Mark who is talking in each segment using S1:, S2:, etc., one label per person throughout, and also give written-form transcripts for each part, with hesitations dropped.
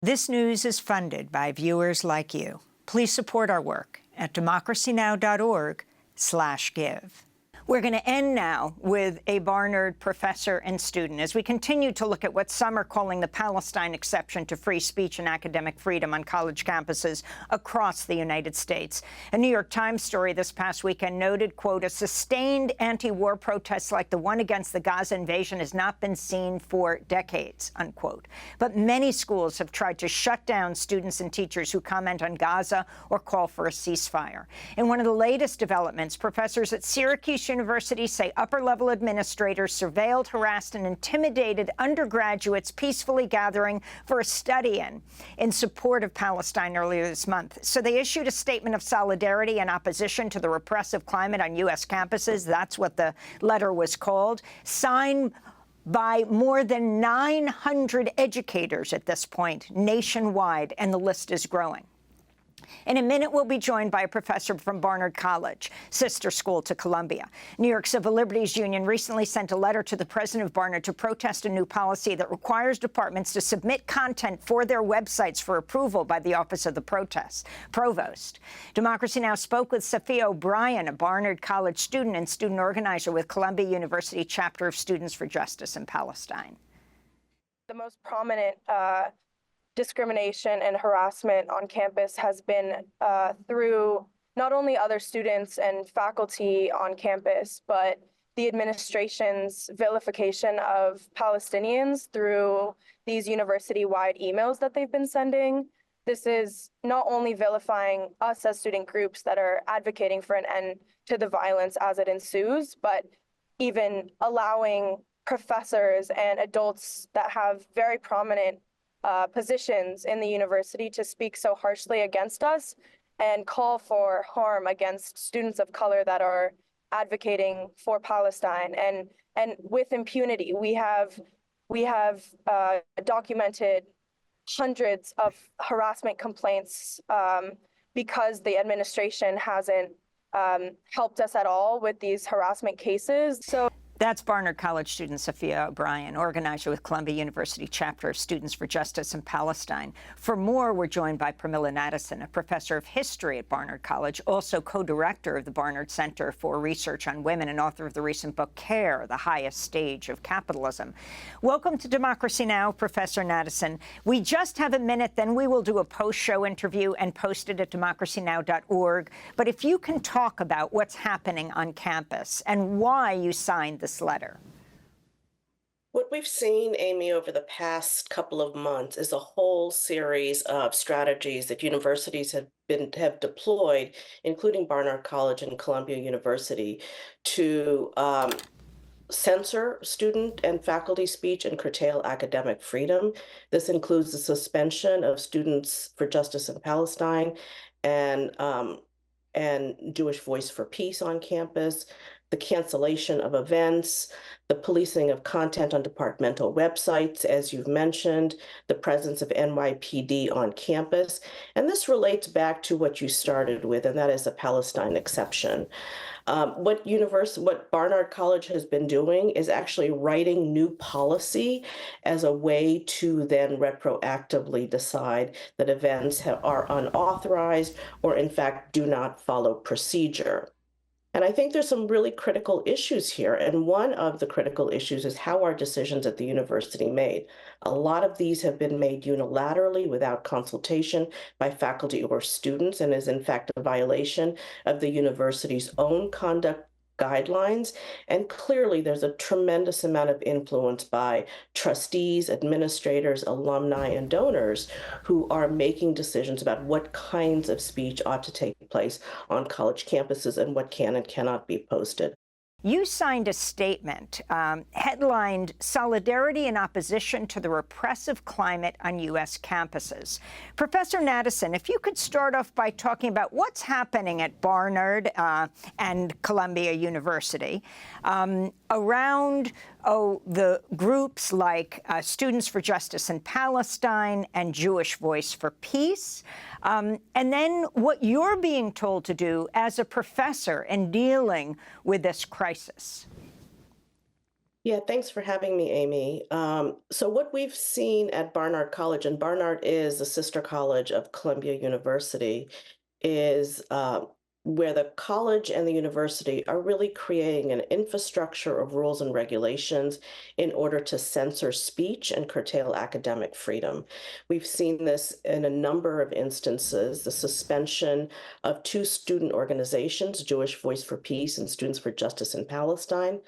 S1: This news is funded by viewers like you. Please support our work at democracynow.org/give. We're going to end now with a Barnard professor and student as we continue to look at what some are calling the Palestine exception to free speech and academic freedom on college campuses across the United States. A New York Times story this past weekend noted, quote, a sustained anti-war protest like the one against the Gaza invasion has not been seen for decades, unquote. But many schools have tried to shut down students and teachers who comment on Gaza or call for a ceasefire. In one of the latest developments, professors at Syracuse University say upper-level administrators surveilled, harassed, and intimidated undergraduates peacefully gathering for a study-in support of Palestine earlier this month. So they issued a statement of solidarity and opposition to the repressive climate on U.S. campuses. That's what the letter was called, signed by more than 900 educators at this point nationwide, and the list is growing. In a minute, we'll be joined by a professor from Barnard College, sister school to Columbia. New York Civil Liberties Union recently sent a letter to the president of Barnard to protest a new policy that requires departments to submit content for their websites for approval by the Office of the Provost. Democracy Now! Spoke with Sophia O'Brien, a Barnard College student and student organizer with Columbia University Chapter of Students for Justice in Palestine.
S2: The most prominent discrimination and harassment on campus has been through not only other students and faculty on campus, but the administration's vilification of Palestinians through these university-wide emails that they've been sending. This is not only vilifying us as student groups that are advocating for an end to the violence as it ensues, but even allowing professors and adults that have very prominent positions in the university to speak so harshly against us and call for harm against students of color that are advocating for Palestine. And with impunity, we have documented hundreds of harassment complaints because the administration hasn't helped us at all with these harassment cases. So
S1: that's Barnard College student Sophia O'Brien, organizer with Columbia University Chapter of Students for Justice in Palestine. For more, we're joined by Pramila Nadesan, a professor of history at Barnard College, also co-director of the Barnard Center for Research on Women and author of the recent book, Care, The Highest Stage of Capitalism. Welcome to Democracy Now!, Professor Nadesan. We just have a minute, then we will do a post-show interview and post it at democracynow.org. But if you can talk about what's happening on campus and why you signed this letter.
S3: What we've seen, Amy, over the past couple of months is a whole series of strategies that universities have deployed, including Barnard College and Columbia University, to censor student and faculty speech and curtail academic freedom. This includes the suspension of Students for Justice in Palestine and Jewish Voice for Peace on campus, the cancellation of events, the policing of content on departmental websites, as you've mentioned, the presence of NYPD on campus. And this relates back to what you started with, and that is the Palestine exception. What Barnard College has been doing is actually writing new policy as a way to then retroactively decide that events are unauthorized or, in fact, do not follow procedure. And I think there's some really critical issues here. And one of the critical issues is how are decisions at the university made? A lot of these have been made unilaterally without consultation by faculty or students, and is in fact a violation of the university's own conduct guidelines. And clearly there's a tremendous amount of influence by trustees, administrators, alumni, and donors who are making decisions about what kinds of speech ought to take place on college campuses and what can and cannot be posted.
S1: You signed a statement headlined Solidarity in Opposition to the Repressive Climate on U.S. Campuses. Professor Nadesan, if you could start off by talking about what's happening at Barnard and Columbia University around the groups like Students for Justice in Palestine and Jewish Voice for Peace, and then what you're being told to do as a professor in dealing with this crisis.
S3: Yeah, thanks for having me, Amy. So what we've seen at Barnard College, and Barnard is a sister college of Columbia University, is where the college and the university are really creating an infrastructure of rules and regulations in order to censor speech and curtail academic freedom. We've seen this in a number of instances, the suspension of two student organizations, Jewish Voice for Peace and Students for Justice in Palestine,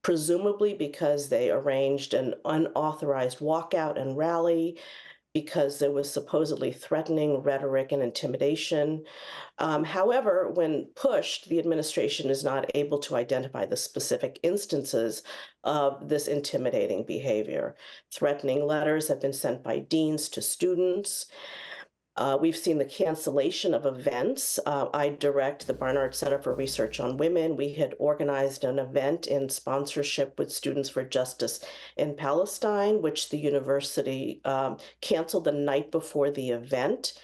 S3: presumably because they arranged an unauthorized walkout and rally, because there was supposedly threatening rhetoric and intimidation. However, when pushed, the administration is not able to identify the specific instances of this intimidating behavior. Threatening letters have been sent by deans to students. We've seen the cancellation of events. I direct the Barnard Center for Research on Women. We had organized an event in sponsorship with Students for Justice in Palestine, which the university canceled the night before the event,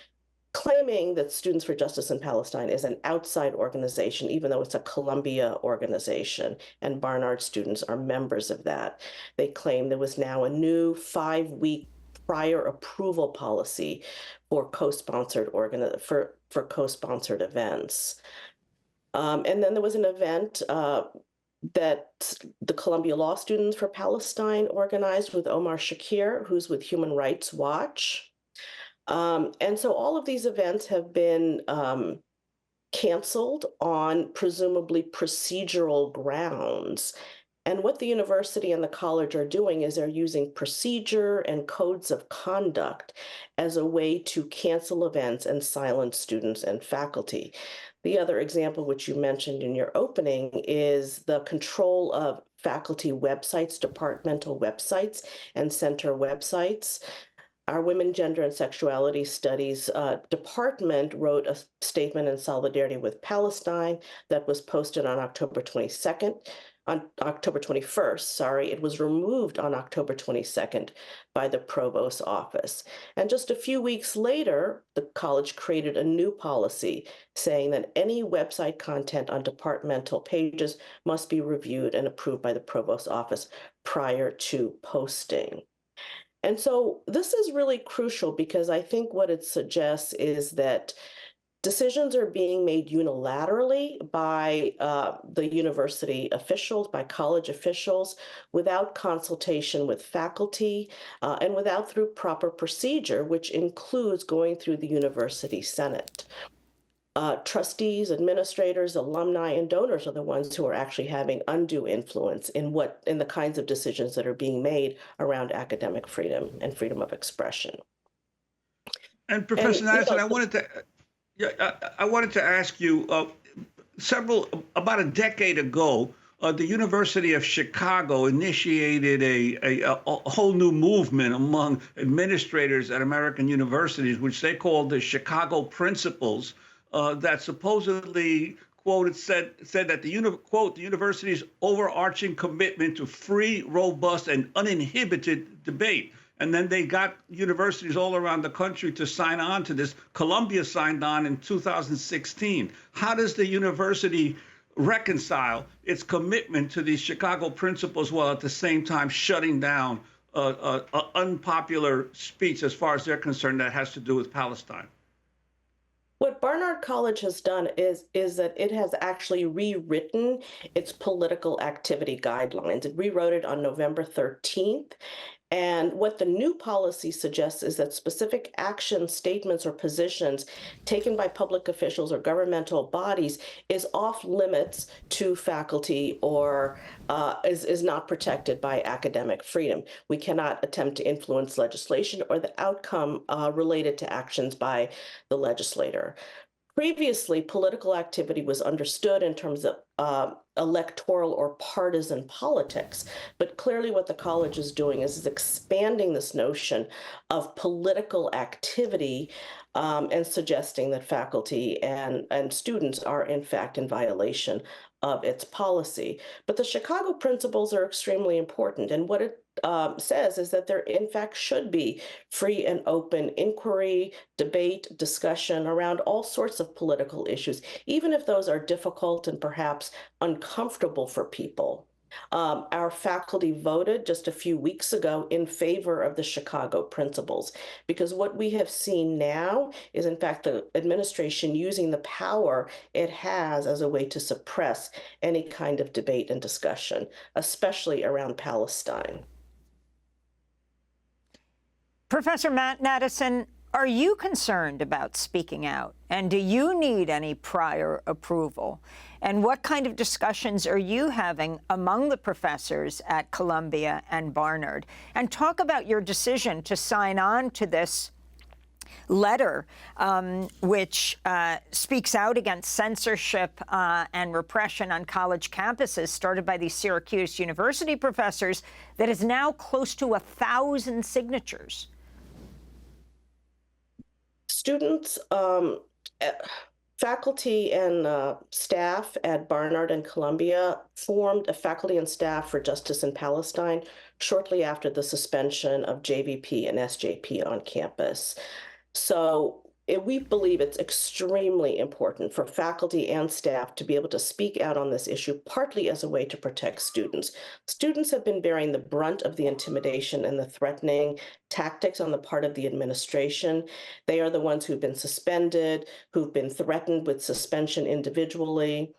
S3: claiming that Students for Justice in Palestine is an outside organization, even though it's a Columbia organization, and Barnard students are members of that. They claim there was now a new 5-week prior approval policy for co-sponsored for co-sponsored events. And then there was an event that the Columbia Law Students for Palestine organized with Omar Shakir, who's with Human Rights Watch. And so all of these events have been canceled on presumably procedural grounds. And what the university and the college are doing is they're using procedure and codes of conduct as a way to cancel events and silence students and faculty. The other example, which you mentioned in your opening, is the control of faculty websites, departmental websites, and center websites. Our Women, Gender, and Sexuality Studies department wrote a statement in solidarity with Palestine that was posted on October 21st, sorry. It was removed on October 22nd by the provost's office. And just a few weeks later, the college created a new policy saying that any website content on departmental pages must be reviewed and approved by the provost's office prior to posting. And so this is really crucial because I think what it suggests is that decisions are being made unilaterally by the university officials, by college officials, without consultation with faculty and without through proper procedure, which includes going through the university senate. Trustees, administrators, alumni, and donors are the ones who are actually having undue influence in the kinds of decisions that are being made around academic freedom and freedom of expression.
S4: And Professor Madison, I wanted to ask you about a decade ago, the University of Chicago initiated a whole new movement among administrators at American universities, which they called the Chicago Principles, that supposedly, quote, said that the university's overarching commitment to free, robust, and uninhibited debate. And then they got universities all around the country to sign on to this. Columbia signed on in 2016. How does the university reconcile its commitment to these Chicago principles while at the same time shutting down unpopular speech as far as they're concerned that has to do with Palestine?
S3: What Barnard College has done is that it has actually rewritten its political activity guidelines. It rewrote it on November 13th. And what the new policy suggests is that specific action statements or positions taken by public officials or governmental bodies is off limits to faculty or is not protected by academic freedom. We cannot attempt to influence legislation or the outcome related to actions by the legislator. Previously, political activity was understood in terms of electoral or partisan politics, but clearly what the college is doing is expanding this notion of political activity and suggesting that faculty and students are in fact in violation of its policy. But the Chicago principles are extremely important, and what it says is that there in fact should be free and open inquiry, debate, discussion around all sorts of political issues, even if those are difficult and perhaps uncomfortable for people. Our faculty voted just a few weeks ago in favor of the Chicago principles, because what we have seen now is, in fact, the administration using the power it has as a way to suppress any kind of debate and discussion, especially around Palestine.
S1: Professor Matt Nattison, are you concerned about speaking out? And do you need any prior approval? And what kind of discussions are you having among the professors at Columbia and Barnard? And talk about your decision to sign on to this letter, which speaks out against censorship and repression on college campuses, started by these Syracuse University professors, that is now close to 1,000 signatures.
S3: Students, faculty and staff at Barnard and Columbia formed a Faculty and Staff for Justice in Palestine shortly after the suspension of JVP and SJP on campus. So we believe it's extremely important for faculty and staff to be able to speak out on this issue, partly as a way to protect students. Students have been bearing the brunt of the intimidation and the threatening tactics on the part of the administration. They are the ones who've been suspended, who've been threatened with suspension individually.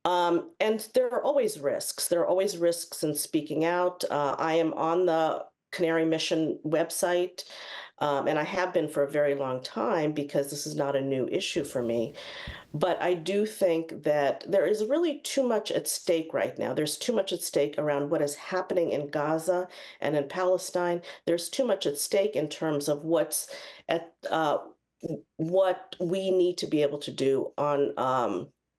S3: And there are always risks. There are always risks in speaking out. I am on the Canary Mission website. And I have been for a very long time, because this is not a new issue for me. But I do think that there is really too much at stake right now. There's too much at stake around what is happening in Gaza and in Palestine. There's too much at stake in terms of what we need to be able to do on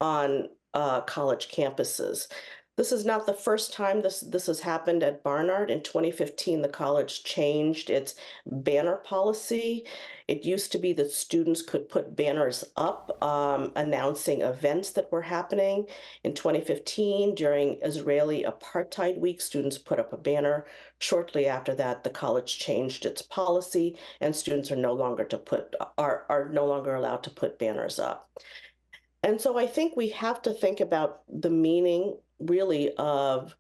S3: college campuses. This is not the first time this has happened at Barnard. In 2015, the college changed its banner policy. It used to be that students could put banners up announcing events that were happening. In 2015, during Israeli Apartheid Week, students put up a banner. Shortly after that, the college changed its policy, and students are no longer allowed to put banners up. And so I think we have to think about the meaning, really, of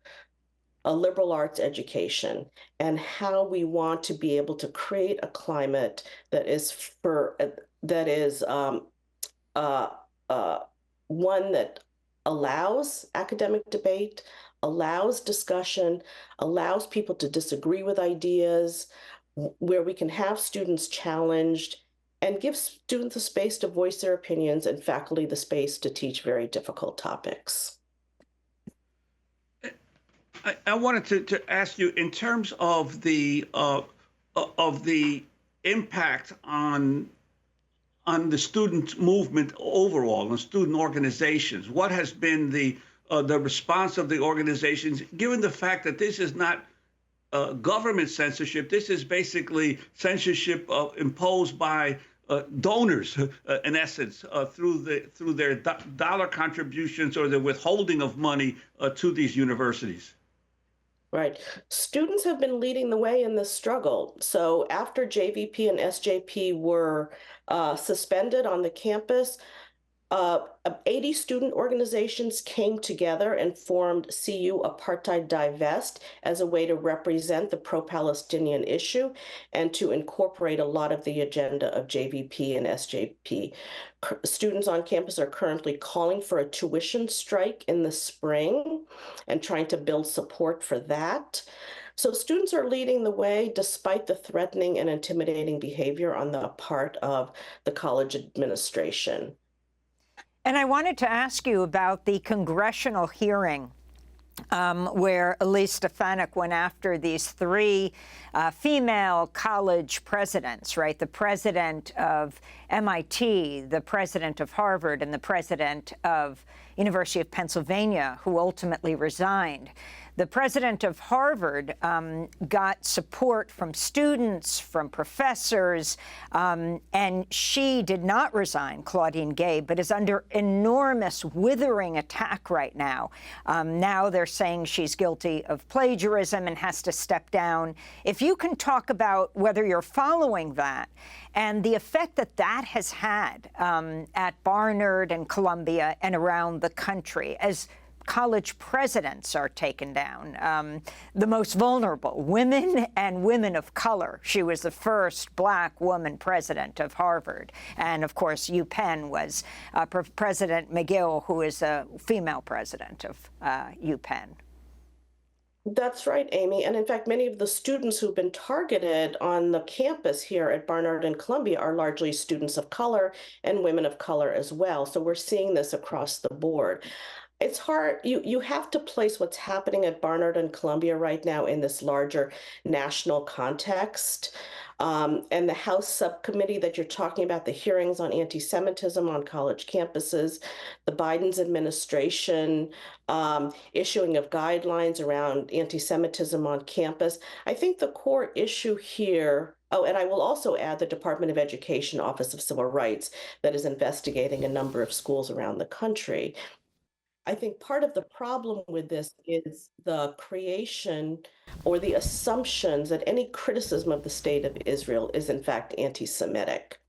S3: a liberal arts education and how we want to be able to create a climate that is one that allows academic debate, allows discussion, allows people to disagree with ideas, where we can have students challenged, and give students the space to voice their opinions and faculty the space to teach very difficult topics.
S4: I wanted to ask you, in terms of the impact on the student movement overall, and student organizations, what has been the response of the organizations, given the fact that this is not government censorship, this is basically censorship imposed by donors, in essence, through their dollar contributions or the withholding of money to these universities?
S3: Right. Students have been leading the way in this struggle. So after JVP and SJP were suspended on the campus, 80 student organizations came together and formed CU Apartheid Divest as a way to represent the pro-Palestinian issue and to incorporate a lot of the agenda of JVP and SJP. Students on campus are currently calling for a tuition strike in the spring and trying to build support for that. So students are leading the way despite the threatening and intimidating behavior on the part of the college administration.
S1: And I wanted to ask you about the congressional hearing where Elise Stefanik went after these three female college presidents, right? The president of MIT, the president of Harvard, and the president of University of Pennsylvania, who ultimately resigned. The president of Harvard got support from students, from professors, and she did not resign, Claudine Gay, but is under enormous, withering attack right now. Now they're saying she's guilty of plagiarism and has to step down. If you can talk about whether you're following that and the effect that that has had at Barnard and Columbia and around the country, as college presidents are taken down, the most vulnerable, women and women of color. She was the first Black woman president of Harvard. And, of course, UPenn was President McGill, who is a female president of UPenn.
S3: That's right, Amy. And in fact, many of the students who've been targeted on the campus here at Barnard and Columbia are largely students of color and women of color as well. So we're seeing this across the board. It's hard. You have to place what's happening at Barnard and Columbia right now in this larger national context. And the House subcommittee that you're talking about, the hearings on anti-Semitism on college campuses, the Biden's administration issuing of guidelines around anti-Semitism on campus. I think the core issue here, oh, and I will also add the Department of Education Office of Civil Rights that is investigating a number of schools around the country. I think part of the problem with this is the creation or the assumptions that any criticism of the state of Israel is in fact anti-Semitic.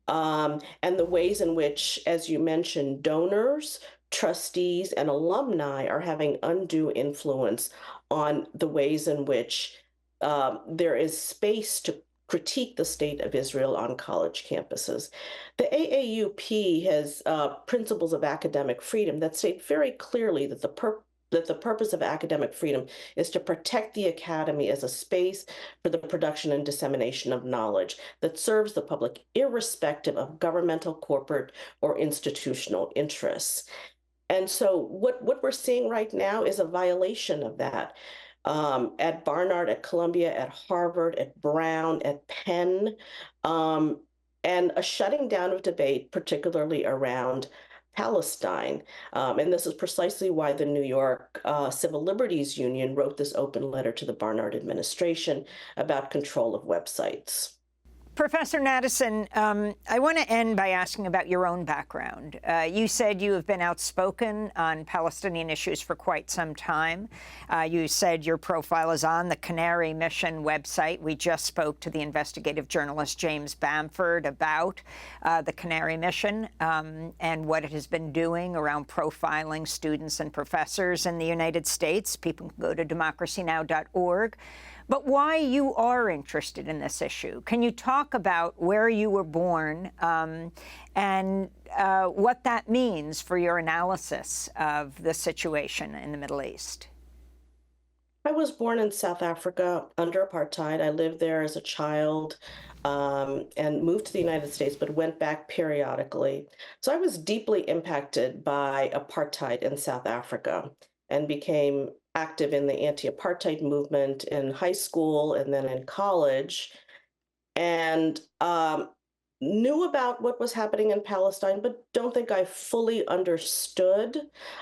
S3: And the ways in which, as you mentioned, donors, trustees, and alumni are having undue influence on the ways in which there is space to critique the state of Israel on college campuses. The AAUP has principles of academic freedom that state very clearly that the purpose of academic freedom is to protect the academy as a space for the production and dissemination of knowledge that serves the public, irrespective of governmental, corporate, or institutional interests. And so what we're seeing right now is a violation of that. At Barnard, at Columbia, at Harvard, at Brown, at Penn, and a shutting down of debate, particularly around Palestine. And this is precisely why the New York Civil Liberties Union wrote this open letter to the Barnard administration about control of websites.
S1: Professor Nadesan, I want to end by asking about your own background. You said you have been outspoken on Palestinian issues for quite some time. You said your profile is on the Canary Mission website. We just spoke to the investigative journalist James Bamford about the Canary Mission and what it has been doing around profiling students and professors in the United States. People can go to democracynow.org. But why you are interested in this issue? Can you talk about where you were born and what that means for your analysis of the situation in the Middle East?
S3: I was born in South Africa under apartheid. I lived there as a child and moved to the United States, but went back periodically. So I was deeply impacted by apartheid in South Africa and became active in the anti-apartheid movement in high school and then in college, and knew about what was happening in Palestine, but don't think I fully understood.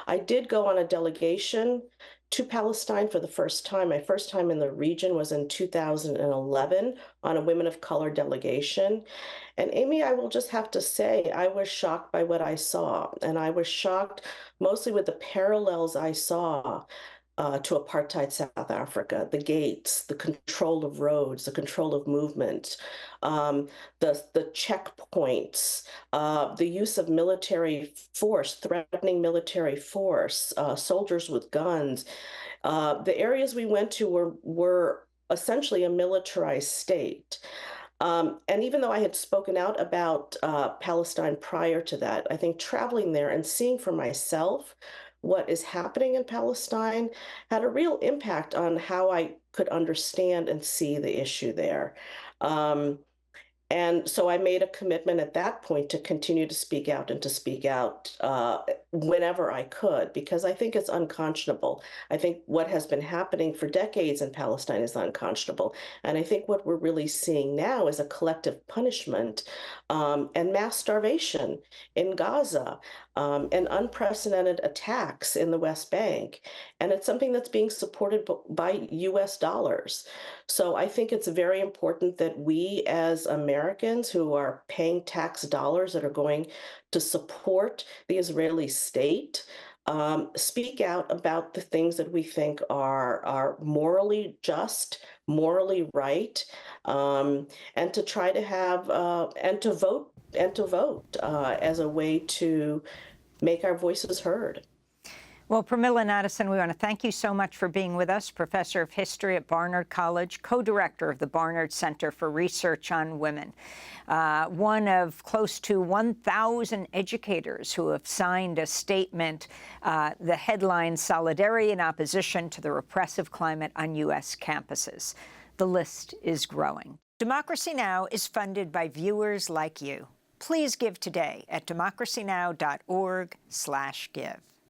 S3: I did go on a delegation to Palestine for the first time. My first time in the region was in 2011 on a Women of Color delegation. And Amy, I will just have to say, I was shocked by what I saw. And I was shocked mostly with the parallels I saw to apartheid South Africa, the gates, the control of roads, the control of movement, the checkpoints, the use of military force, threatening military force, soldiers with guns. The areas we went to were essentially a militarized state. And even though I had spoken out about Palestine prior to that, I think traveling there and seeing for myself what is happening in Palestine had a real impact on how I could understand and see the issue there. And so I made a commitment at that point to continue to speak out and to speak out whenever I could, because I think it's unconscionable. I think what has been happening for decades in Palestine is unconscionable. And I think what we're really seeing now is a collective punishment and mass starvation in Gaza and unprecedented attacks in the West Bank. And it's something that's being supported by US dollars. So I think it's very important that we as Americans who are paying tax dollars that are going to support the Israeli state speak out about the things that we think are morally just, morally right, and to try to have and to vote as a way to make our voices heard.
S1: Well, Pramila Nadesan, we want to thank you so much for being with us, Professor of History at Barnard College, co-director of the Barnard Center for Research on Women, one of close to 1,000 educators who have signed a statement, the headline, Solidarity in Opposition to the Repressive Climate on U.S. Campuses. The list is growing. Democracy Now! Is funded by viewers like you. Please give today at democracynow.org/give.